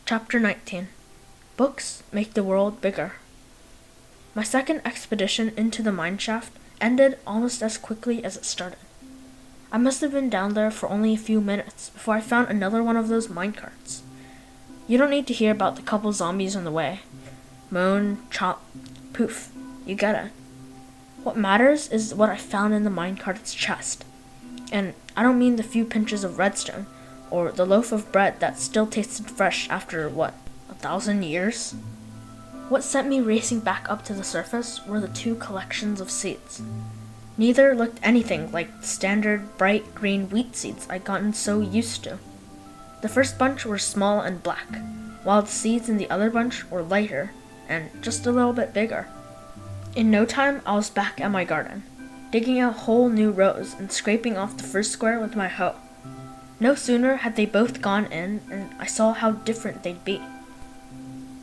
Chapter 19. Books Make the World Bigger. My second expedition into the mineshaft ended almost as quickly as it started. I must have been down there for only a few minutes before I found another one of those minecarts. You don't need to hear about the couple zombies on the way. Moan, chop, poof, you get it. What matters is what I found in the minecart's chest. And I don't mean the few pinches of redstone, or the loaf of bread that still tasted fresh after, 1,000 years? What sent me racing back up to the surface were the two collections of seeds. Neither looked anything like the standard bright green wheat seeds I'd gotten so used to. The first bunch were small and black, while the seeds in the other bunch were lighter and just a little bit bigger. In no time, I was back at my garden, digging out whole new rows and scraping off the first square with my hoe. No sooner had they both gone in, and I saw how different they'd be.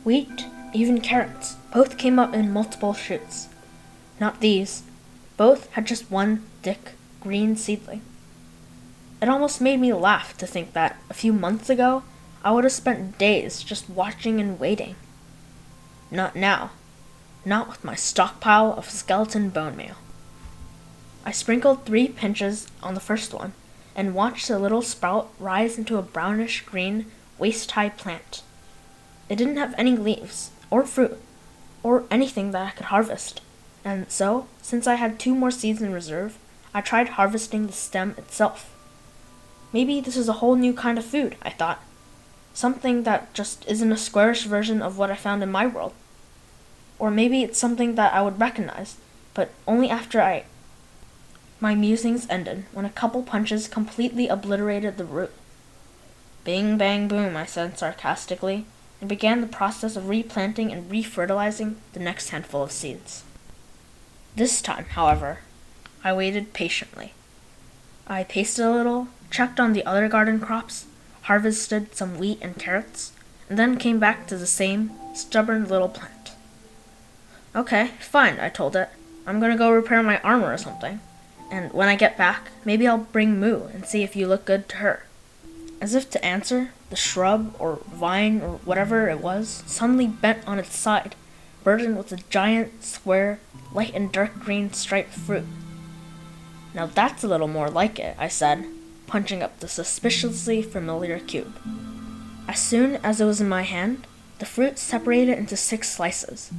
Wheat, even carrots, both came up in multiple shoots. Not these. Both had just one thick, green seedling. It almost made me laugh to think that, a few months ago, I would have spent days just watching and waiting. Not now. Not with my stockpile of skeleton bone meal. I sprinkled 3 pinches on the first one, and watched the little sprout rise into a brownish-green, waist-high plant. It didn't have any leaves, or fruit, or anything that I could harvest, and so, since I had 2 more seeds in reserve, I tried harvesting the stem itself. Maybe this is a whole new kind of food, I thought. Something that just isn't a squarish version of what I found in my world. Or maybe it's something that I would recognize, but only after My musings ended when a couple punches completely obliterated the root. Bing, bang, boom, I said sarcastically, and began the process of replanting and refertilizing the next handful of seeds. This time, however, I waited patiently. I pasted a little, checked on the other garden crops, harvested some wheat and carrots, and then came back to the same stubborn little plant. Okay, fine, I told it. I'm gonna go repair my armor or something. And when I get back, maybe I'll bring Moo and see if you look good to her. As if to answer, the shrub or vine or whatever it was suddenly bent on its side, burdened with a giant, square, light and dark green striped fruit. Now that's a little more like it, I said, punching up the suspiciously familiar cube. As soon as it was in my hand, the fruit separated into 6 slices.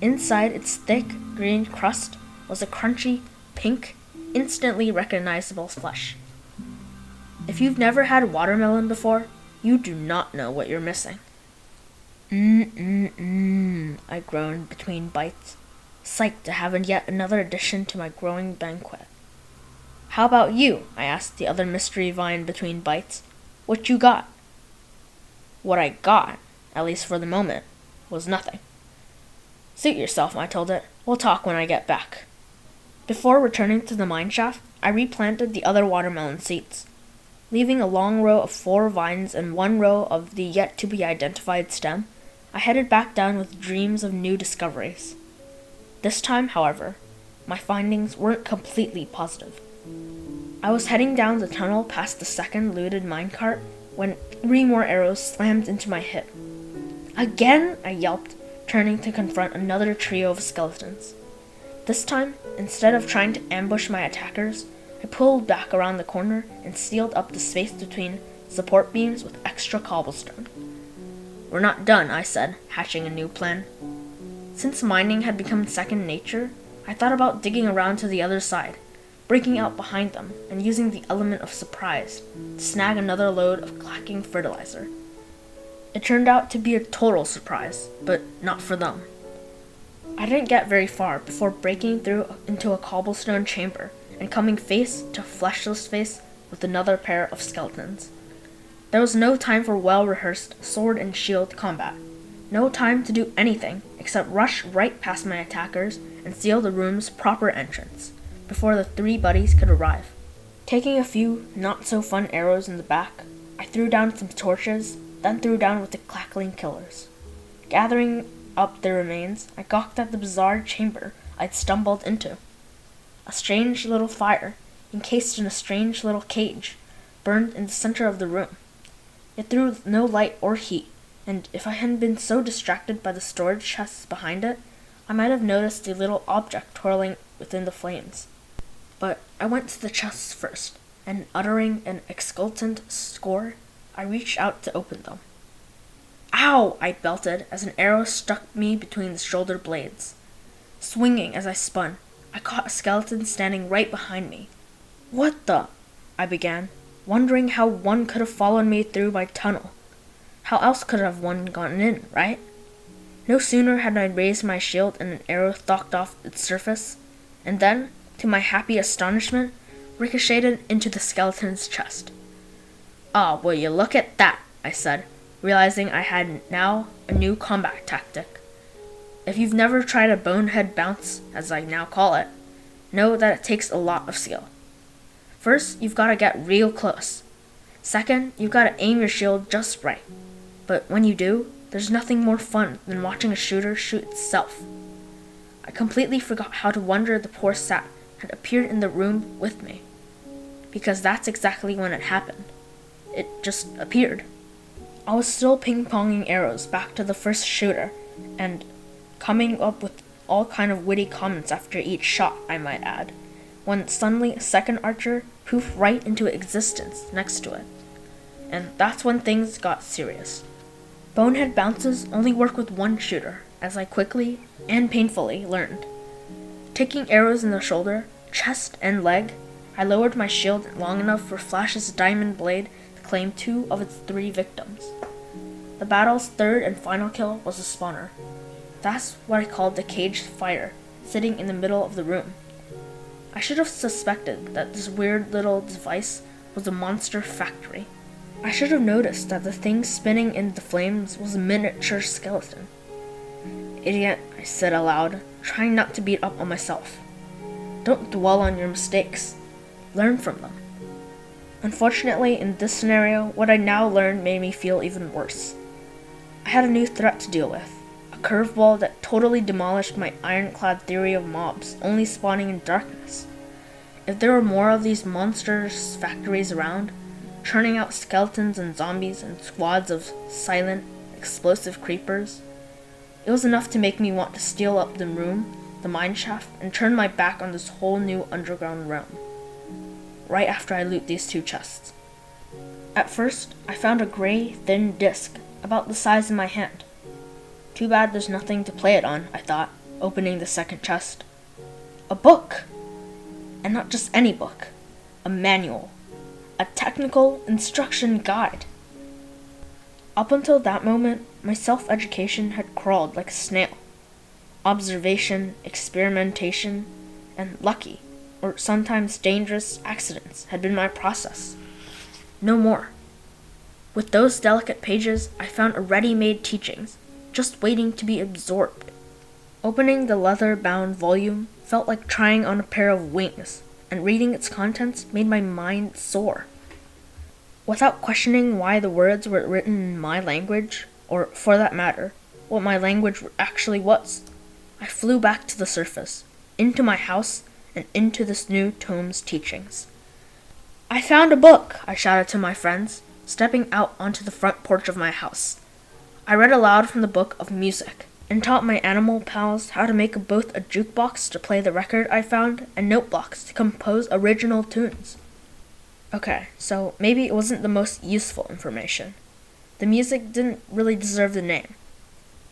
Inside its thick, green crust was a crunchy, pink, instantly recognizable flesh. If you've never had watermelon before, you do not know what you're missing. I groaned between bites, psyched to have yet another addition to my growing banquet. How about you? I asked the other mystery vine between bites. What you got? What I got, at least for the moment, was nothing. Suit yourself, I told it. We'll talk when I get back. Before returning to the mineshaft, I replanted the other watermelon seeds. Leaving a long row of 4 vines and 1 row of the yet-to-be-identified stem, I headed back down with dreams of new discoveries. This time, however, my findings weren't completely positive. I was heading down the tunnel past the second looted minecart when 3 more arrows slammed into my hip. Again? I yelped, turning to confront another trio of skeletons. This time, instead of trying to ambush my attackers, I pulled back around the corner and sealed up the space between support beams with extra cobblestone. We're not done, I said, hatching a new plan. Since mining had become second nature, I thought about digging around to the other side, breaking out behind them, and using the element of surprise to snag another load of clacking fertilizer. It turned out to be a total surprise, but not for them. I didn't get very far before breaking through into a cobblestone chamber and coming face to fleshless face with another pair of skeletons. There was no time for well-rehearsed sword and shield combat. No time to do anything except rush right past my attackers and seal the room's proper entrance before the 3 buddies could arrive. Taking a few not-so-fun arrows in the back, I threw down some torches, then threw down with the cackling killers. Gathering up their remains, I gawked at the bizarre chamber I'd stumbled into. A strange little fire, encased in a strange little cage, burned in the center of the room. It threw no light or heat, and if I hadn't been so distracted by the storage chests behind it, I might have noticed a little object twirling within the flames. But I went to the chests first, and uttering an exultant score, I reached out to open them. "Ow!" I belted as an arrow struck me between the shoulder blades. Swinging as I spun, I caught a skeleton standing right behind me. "What the?" I began, wondering how one could have followed me through my tunnel. How else could have one gotten in, right? No sooner had I raised my shield and an arrow thocked off its surface, and then, to my happy astonishment, ricocheted into the skeleton's chest. "Ah, will you look at that," I said, realizing I had now a new combat tactic. If you've never tried a bonehead bounce, as I now call it, know that it takes a lot of skill. First, you've got to get real close. Second, you've got to aim your shield just right. But when you do, there's nothing more fun than watching a shooter shoot itself. I completely forgot how to wonder the poor sap had appeared in the room with me. Because that's exactly when it happened. It just appeared. I was still ping-ponging arrows back to the first shooter, and coming up with all kind of witty comments after each shot, I might add, when suddenly a second archer poofed right into existence next to it. And that's when things got serious. Bonehead bounces only work with one shooter, as I quickly and painfully learned. Taking arrows in the shoulder, chest, and leg, I lowered my shield long enough for Flash's diamond blade to claim 2 of its 3 victims. The battle's third and final kill was a spawner. That's what I called the caged fire, sitting in the middle of the room. I should have suspected that this weird little device was a monster factory. I should have noticed that the thing spinning in the flames was a miniature skeleton. "Idiot," I said aloud, trying not to beat up on myself. Don't dwell on your mistakes. Learn from them. Unfortunately, in this scenario, what I now learned made me feel even worse. I had a new threat to deal with. A curveball that totally demolished my ironclad theory of mobs only spawning in darkness. If there were more of these monstrous factories around, churning out skeletons and zombies and squads of silent, explosive creepers, it was enough to make me want to steal up the room, the mineshaft, and turn my back on this whole new underground realm. Right after I loot these 2 chests. At first, I found a gray, thin disc about the size of my hand. Too bad there's nothing to play it on, I thought, opening the second chest. A book! And not just any book. A manual. A technical instruction guide. Up until that moment, my self-education had crawled like a snail. Observation, experimentation, and lucky, or sometimes dangerous accidents had been my process. No more. With those delicate pages, I found a ready-made teachings, just waiting to be absorbed. Opening the leather-bound volume felt like trying on a pair of wings, and reading its contents made my mind soar. Without questioning why the words were written in my language, or, for that matter, what my language actually was, I flew back to the surface, into my house, and into this new tome's teachings. "I found a book!" I shouted to my friends, stepping out onto the front porch of my house. I read aloud from the book of music, and taught my animal pals how to make both a jukebox to play the record I found and note blocks to compose original tunes. Okay, so maybe it wasn't the most useful information. The music didn't really deserve the name.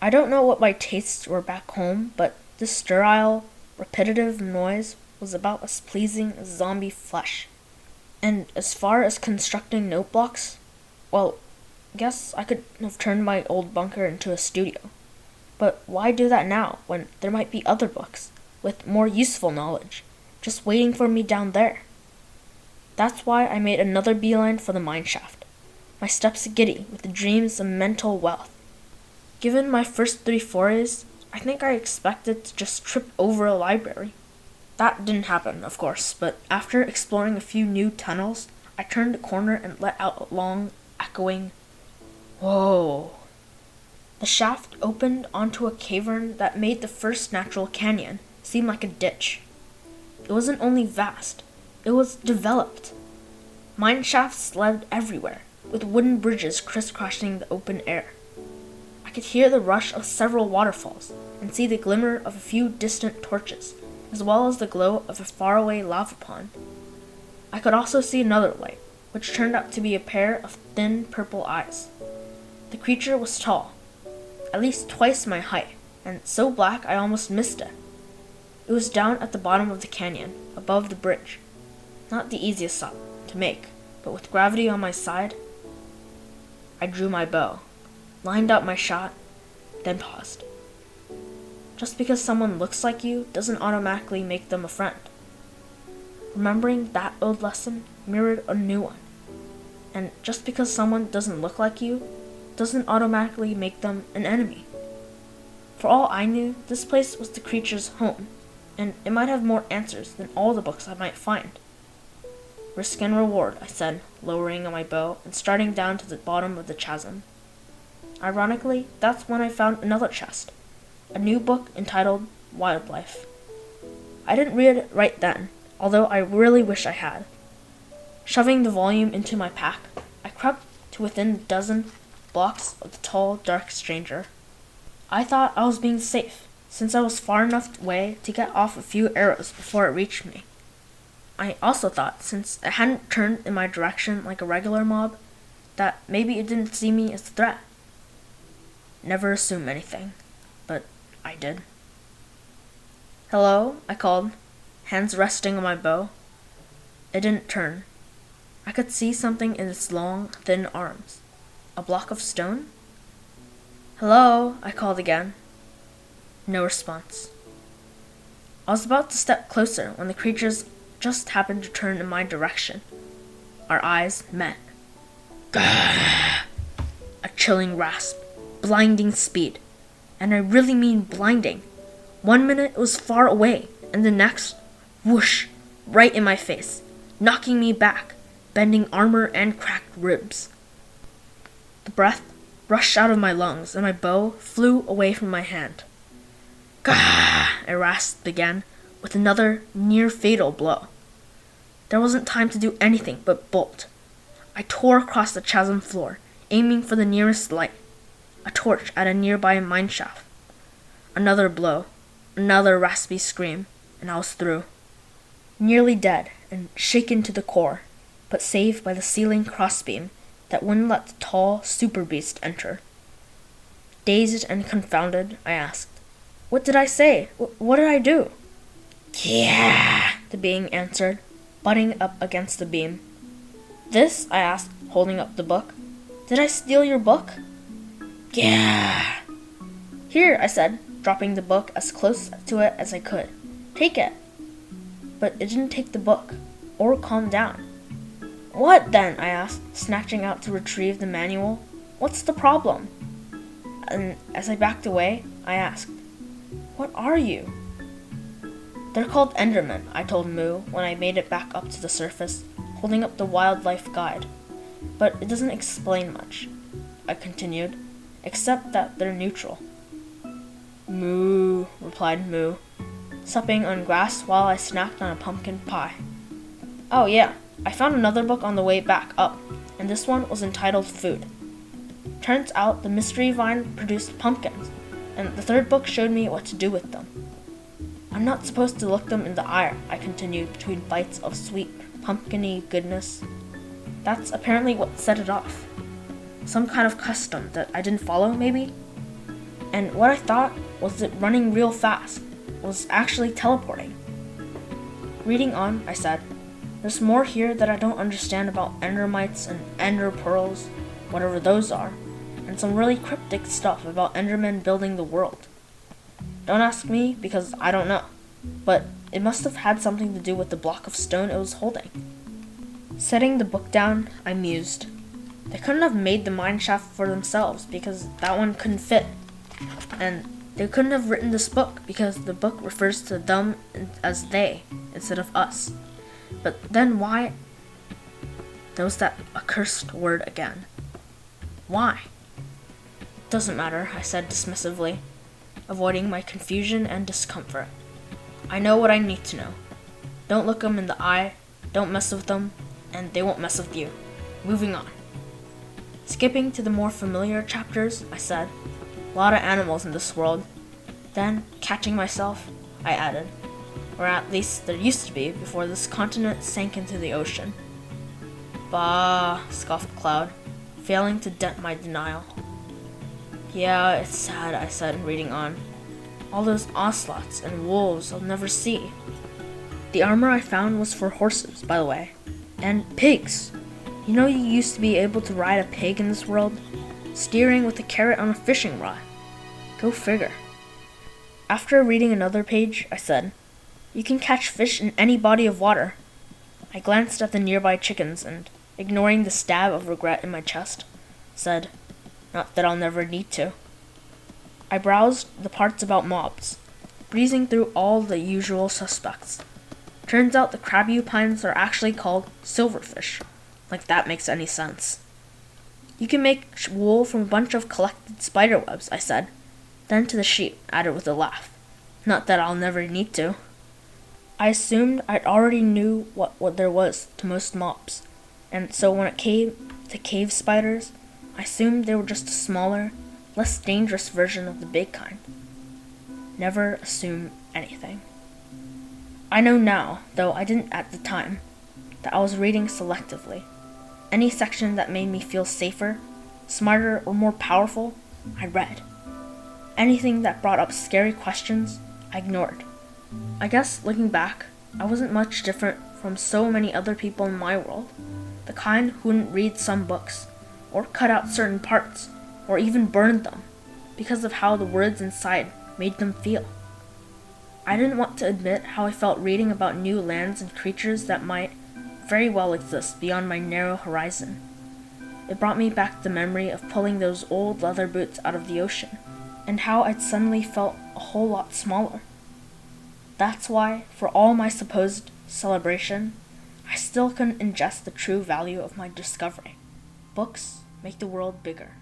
I don't know what my tastes were back home, but this sterile, repetitive noise was about as pleasing as zombie flesh. And as far as constructing note blocks, well, guess I could have turned my old bunker into a studio. But why do that now, when there might be other books, with more useful knowledge, just waiting for me down there? That's why I made another beeline for the mineshaft, my steps giddy with the dreams of mental wealth. Given my first 3 forays, I think I expected to just trip over a library. That didn't happen, of course, but after exploring a few new tunnels, I turned a corner and let out a long, echoing, "Whoa." The shaft opened onto a cavern that made the first natural canyon seem like a ditch. It wasn't only vast, it was developed. Mine shafts led everywhere, with wooden bridges crisscrossing the open air. could hear the rush of several waterfalls and see the glimmer of a few distant torches, as well as the glow of a faraway lava pond. I could also see another light, which turned out to be a pair of thin purple eyes. The creature was tall, at least twice my height, and so black I almost missed it. It was down at the bottom of the canyon, above the bridge. Not the easiest shot to make, but with gravity on my side, I drew my bow, lined up my shot, then paused. Just because someone looks like you doesn't automatically make them a friend. Remembering that old lesson mirrored a new one. And just because someone doesn't look like you doesn't automatically make them an enemy. For all I knew, this place was the creature's home, and it might have more answers than all the books I might find. Risk and reward, I said, lowering my bow and starting down to the bottom of the chasm. Ironically, that's when I found another chest, a new book entitled Wildlife. I didn't read it right then, although I really wish I had. Shoving the volume into my pack, I crept to within a dozen blocks of the tall, dark stranger. I thought I was being safe, since I was far enough away to get off a few arrows before it reached me. I also thought, since it hadn't turned in my direction like a regular mob, that maybe it didn't see me as a threat. Never assume anything, but I did. "Hello," I called, hands resting on my bow. It didn't turn. I could see something in its long, thin arms. A block of stone? "Hello," I called again. No response. I was about to step closer when the creatures just happened to turn in my direction. Our eyes met. Gah! A chilling rasp, blinding speed. And I really mean blinding. 1 minute it was far away, and the next, whoosh, right in my face, knocking me back, bending armor and cracked ribs. The breath rushed out of my lungs, and my bow flew away from my hand. Gah! I rasped again, with another near-fatal blow. There wasn't time to do anything but bolt. I tore across the chasm floor, aiming for the nearest light, a torch at a nearby mineshaft. Another blow, another raspy scream, and I was through. Nearly dead and shaken to the core, but saved by the ceiling crossbeam that wouldn't let the tall super beast enter. Dazed and confounded, I asked, "What did I say? What did I do?" "Yeah," the being answered, butting up against the beam. "This?" I asked, holding up the book. "Did I steal your book?" "Yeah." "Here," I said, dropping the book as close to it as I could. "Take it." But it didn't take the book, or calm down. "What then?" I asked, snatching out to retrieve the manual. "What's the problem?" And as I backed away, I asked, "What are you?" "They're called Endermen," I told Moo when I made it back up to the surface, holding up the wildlife guide. "But it doesn't explain much," I continued, "except that they're neutral." "Moo," replied Moo, supping on grass while I snacked on a pumpkin pie. "Oh yeah, I found another book on the way back up, and this one was entitled Food. Turns out the mystery vine produced pumpkins, and the third book showed me what to do with them. I'm not supposed to look them in the eye," I continued between bites of sweet, pumpkin-y goodness. "That's apparently what set it off. Some kind of custom that I didn't follow, maybe? And what I thought was that running real fast was actually teleporting." Reading on, I said, "There's more here that I don't understand about endermites and ender pearls, whatever those are, and some really cryptic stuff about endermen building the world. Don't ask me, because I don't know, but it must have had something to do with the block of stone it was holding." Setting the book down, I mused. They couldn't have made the mineshaft for themselves because that one couldn't fit, and they couldn't have written this book because the book refers to them as they instead of us. But then why? There was that accursed word again. Why? "Doesn't matter," I said dismissively, avoiding my confusion and discomfort. "I know what I need to know. Don't look them in the eye, don't mess with them, and they won't mess with you. Moving on." Skipping to the more familiar chapters, I said, A lot of animals in this world. Then, catching myself, I added, or at least there used to be before this continent sank into the ocean. Bah, scoffed Cloud, failing to dent my denial. Yeah, it's sad, I said, reading on. All those ocelots and wolves I'll never see. The armor I found was for horses, by the way. And pigs. You know you used to be able to ride a pig in this world? Steering with a carrot on a fishing rod. Go figure. After reading another page, I said, you can catch fish in any body of water. I glanced at the nearby chickens and, ignoring the stab of regret in my chest, said, not that I'll never need to. I browsed the parts about mobs, breezing through all the usual suspects. Turns out the crabupines are actually called silverfish. Like that makes any sense. You can make wool from a bunch of collected spider webs, I said. Then to the sheep, added with a laugh. Not that I'll never need to. I assumed I'd already knew what there was to most mobs, and so when it came to cave spiders, I assumed they were just a smaller, less dangerous version of the big kind. Never assume anything. I know now, though I didn't at the time, that I was reading selectively. Any section that made me feel safer, smarter, or more powerful, I read. Anything that brought up scary questions, I ignored. I guess, looking back, I wasn't much different from so many other people in my world. The kind who wouldn't read some books, or cut out certain parts, or even burned them, because of how the words inside made them feel. I didn't want to admit how I felt reading about new lands and creatures that might very well exist beyond my narrow horizon. It brought me back the memory of pulling those old leather boots out of the ocean, and how I'd suddenly felt a whole lot smaller. That's why, for all my supposed celebration, I still couldn't ingest the true value of my discovery. Books make the world bigger.